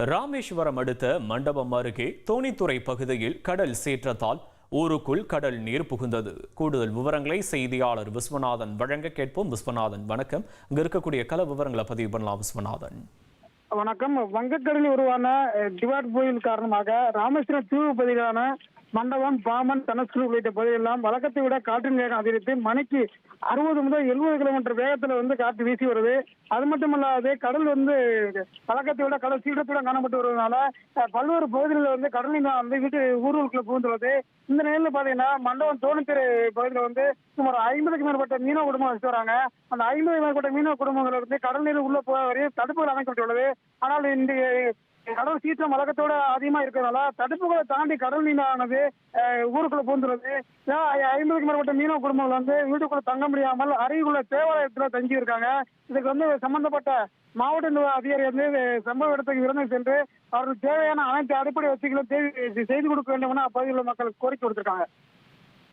ராமேஸ்வரம் அடுத்த மண்டபம் அருகே தோணித்துறை பகுதியில் கடல் சீற்றத்தால் ஊருக்குள் கடல் நீர் புகுந்தது. கூடுதல் விவரங்களை செய்தியாளர் விஸ்வநாதன் வழங்க கேட்போம். விஸ்வநாதன், வணக்கம். இங்க இருக்கக்கூடிய கள விவரங்களை பதிவு பண்ணலாம். விஸ்வநாதன், வணக்கம். வங்கக்கடலில் உருவான டிவாட் புயல் காரணமாக ராமேஸ்வரம் தீவு பகுதிகளான மண்டபம், பாமன், தனஸ்கூர் உள்ளிட்ட பகுதியெல்லாம் வழக்கத்தை விட காற்றின் வேகம் அதிகரித்து மணிக்கு 60 முதல் 70 கிலோமீட்டர் வேகத்தில் காற்று வீசி வருது. அது மட்டுமல்லாது கடல் வழக்கத்தை விட கடல் சீற்றத்துடன் காணப்பட்டு வருவதனால பல்வேறு பகுதிகளில் கடலில் வீட்டு ஊர்களுக்குள்ள புகுந்துள்ளது. இந்த நிலையில பாத்தீங்கன்னா மண்டபம் தோணித்துறை பகுதியில் சுமார் 50க்கும் மேற்பட்ட மீனவ குடும்பம் வச்சு வராங்க. அந்த 50 மேற்பட்ட மீனவ குடும்பங்கள் கடல் நீர் உள்ள போக வரையும் தடுப்புகள் அமைக்கப்பட்டுள்ளது. ஆனால் இந்த கடல் சீற்றம் வழக்கத்தோட அதிகமா இருக்கிறதுனால தடுப்புகளை தாண்டி கடல் நீரானது ஊருக்குள்ள பூந்துள்ளது. 50க்கும் மேற்பட்ட மீனவ குடும்பங்கள் வீட்டுக்குள்ள தங்க முடியாமல் அருகிலுள்ள தேவாலயத்துல தங்கி இருக்காங்க. இதுக்கு சம்பந்தப்பட்ட மாவட்ட அதிகாரி சம்பவ இடத்துக்கு விருது சென்று அவர்களுக்கு தேவையான அனைத்து அடிப்படை வசதிகளும் செய்து கொடுக்க வேண்டும் என அப்பகுதியில் மக்கள் கோரிக்கை கொடுத்திருக்காங்க.